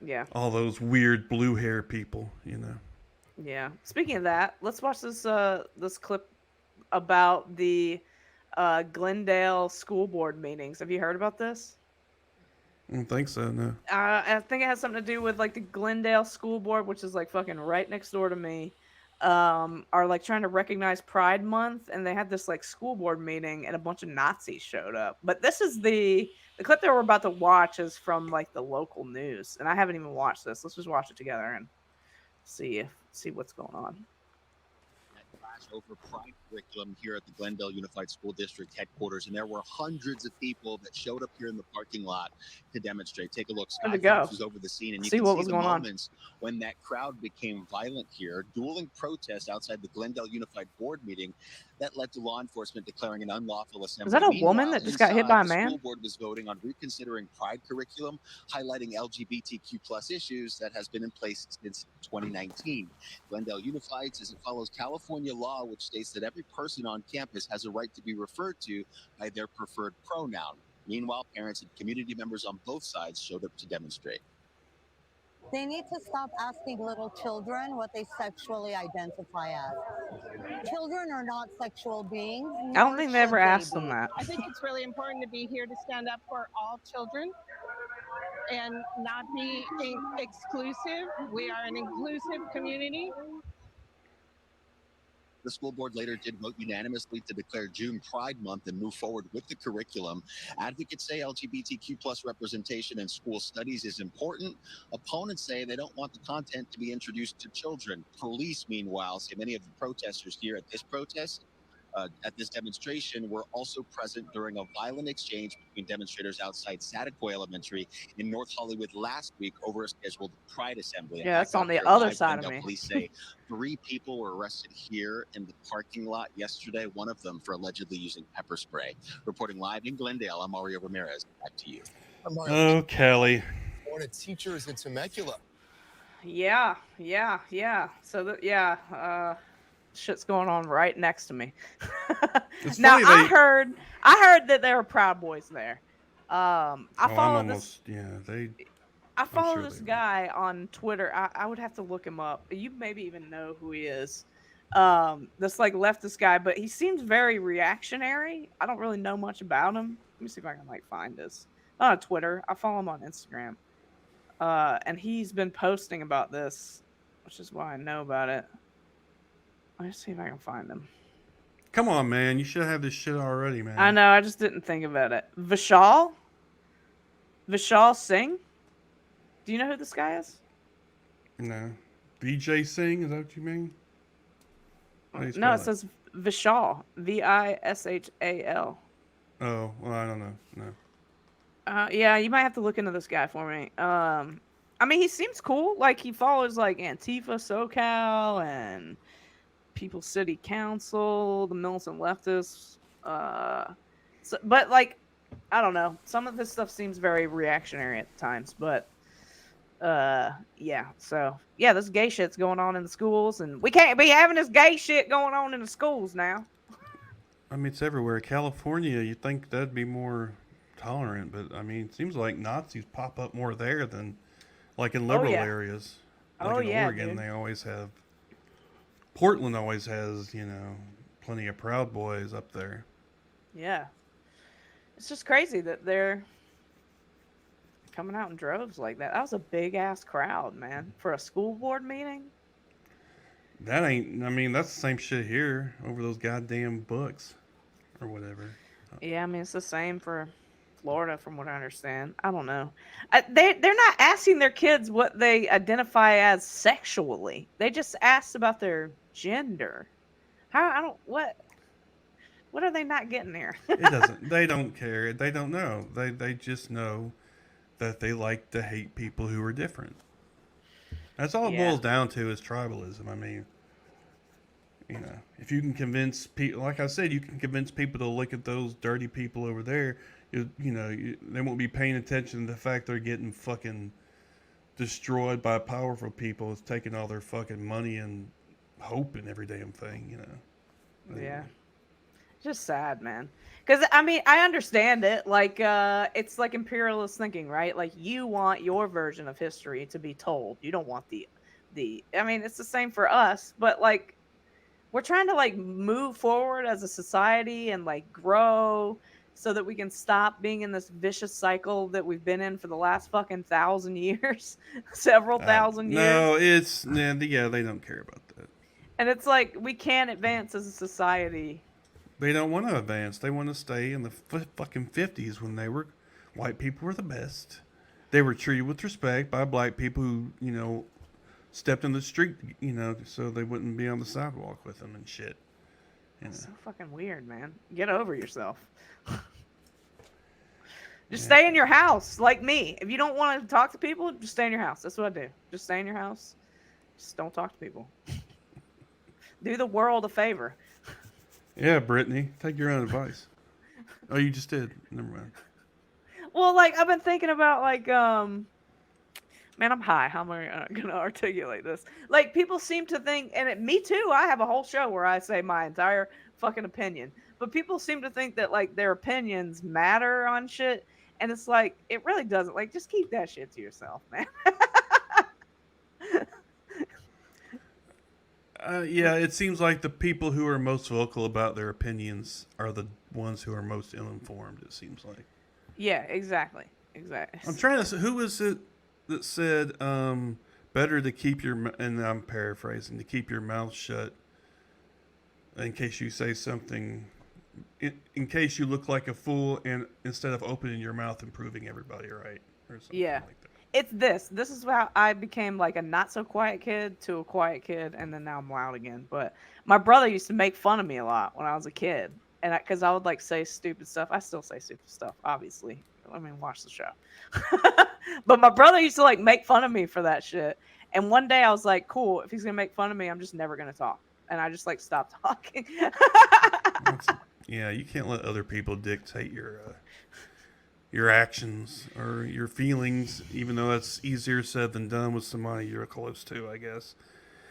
Yeah. All those weird blue hair people, Yeah. Speaking of that, let's watch this clip about the Glendale school board meetings. Have you heard about this? I don't think so, no. I think it has something to do with like the Glendale school board, which is like fucking right next door to me. Are like trying to recognize Pride Month, and they had this like school board meeting, and a bunch of Nazis showed up. But this is the clip that we're about to watch is from like the local news, and I haven't even watched this. Let's just watch it together and see what's going on. That clash over Pride curriculum here at the Glendale Unified School District headquarters, and there were hundreds of people that showed up here in the parking lot to demonstrate. Take a look. Where'd Sky it go? Fox was over the scene, and you See can what see was the going on. moments when that crowd became violent here. Dueling protests outside the Glendale Unified Board meeting that led to law enforcement declaring an unlawful Is that assembly. a woman Meanwhile, that just got hit inside, by a the school man? board was voting on reconsidering Pride curriculum, highlighting LGBTQ plus issues that has been in place since 2019. Glendale Unified says it follows California law, which states that every person on campus has a right to be referred to by their preferred pronoun. Meanwhile, parents and community members on both sides showed up to demonstrate. They need to stop asking little children what they sexually identify as. Children are not sexual beings, I don't nor think they ever should they asked them be. that. I think it's really important to be here to stand up for all children and not be exclusive. We are an inclusive community. The school board later did vote unanimously to declare June Pride Month and move forward with the curriculum. Advocates say LGBTQ plus representation in school studies is important. Opponents say they don't want the content to be introduced to children. Police, meanwhile, say many of the protesters here at this demonstration were also present during a violent exchange between demonstrators outside Saticoy Elementary in North Hollywood last week over a scheduled Pride assembly. In Yeah, fact, that's on out the here other live, side of Glendale me. police say 3 people were arrested here in the parking lot yesterday, one of them for allegedly using pepper spray. Reporting live in Glendale, I'm Mario Ramirez. Back to you. Oh, Kelly. Teachers in Temecula. Yeah. So shit's going on right next to me. It's Now funny I heard that there were Proud Boys there. I Oh, I'm follow this almost, yeah, they, I I'm follow sure this they were. guy on Twitter. I would have to look him up. You maybe even know who he is. This like leftist guy, but he seems very reactionary. I don't really know much about him. Let me see if I can like find this. Not on Twitter. I follow him on Instagram. And he's been posting about this, which is why I know about it. Let's see if I can find him. Come on, man. You should have this shit already, I man. know, I just didn't think about it. Vishal Singh. Do you know who this guy is? No. VJ Singh, is that what you mean? How do you No, spell it that? says Vishal. Vishal. Oh, well, I don't know. No. Yeah, you might have to look into this guy for me. I mean, he seems cool. Like he follows like Antifa, SoCal, and People's City Council, the militant leftists. But like, I don't know. Some of this stuff seems very reactionary at times, but yeah. So yeah, this gay shit's going on in the schools, and we can't be having this gay shit going on in the schools now. I mean, it's everywhere. California, you'd think that'd be more tolerant, but I mean, it seems like Nazis pop up more there than like in Oh liberal yeah. areas. Like Oh in yeah, Oregon, dude. they always have. Portland always has, plenty of Proud Boys up there. Yeah. It's just crazy that they're coming out in droves like that. That was a big ass crowd, man, for a school board meeting. That ain't. I mean, that's the same shit here over those goddamn books or whatever. Yeah, I mean it's the same for Florida, from what I understand. I don't know. They're not asking their kids what they identify as sexually. They just asked about their gender. How I don't what are they not getting there? It doesn't. They don't care. They don't know. They just know that they like to hate people who are different. That's all it Yeah. boils down to is tribalism. I mean, if you can convince people, like I said, you can convince people to look at those dirty people over there. They won't be paying attention to the fact they're getting fucking destroyed by powerful people. It's taking all their fucking money and hope and every damn thing. Yeah. Anyway. Just sad, man. Because I mean, I understand it. Like, it's like imperialist thinking, right? Like, you want your version of history to be told. You don't want the. I mean, it's the same for us, but like, we're trying to like move forward as a society and like grow so that we can stop being in this vicious cycle that we've been in for the last fucking 1,000 years, several thousand years. No, it's yeah. They don't care about that. And it's like we can't advance as a society. They don't want to advance. They want to stay in the fucking 50s when they were white people were the best. They were treated with respect by black people who stepped in the street, so they wouldn't be on the sidewalk with them and shit. That's so fucking weird, man. Get over yourself. Just Yeah. stay in your house, like me. If you don't want to talk to people, just stay in your house. That's what I do. Just stay in your house. Just don't talk to people. Do the world a favor. Yeah, Brittany, take your own advice. Oh, you just did. Never mind. Well, like I've been thinking about like man, I'm high. How am I gonna articulate this? Like people seem to think, and me too. I have a whole show where I say my entire fucking opinion, but people seem to think that like their opinions matter on shit, and it's like it really doesn't. Like just keep that shit to yourself, man. Yeah, it seems like the people who are most vocal about their opinions are the ones who are most ill-informed. It seems like. Yeah, exactly, exactly. I'm trying to. Who was it that said better to keep your and I'm paraphrasing to keep your mouth shut in case you say something in case you look like a fool and instead of opening your mouth and proving everybody right or something Yeah. like that. It's this. This is how I became like a not so quiet kid to a quiet kid, and then now I'm loud again. But my brother used to make fun of me a lot when I was a kid, and because I would like say stupid stuff. I still say stupid stuff, obviously. I mean, watch the show. But my brother used to like make fun of me for that shit. And one day I was like, cool. If he's gonna make fun of me, I'm just never gonna talk. And I just like stopped talking. That's, yeah, you can't let other people dictate your actions or your feelings, even though that's easier said than done with somebody you're close to, I guess.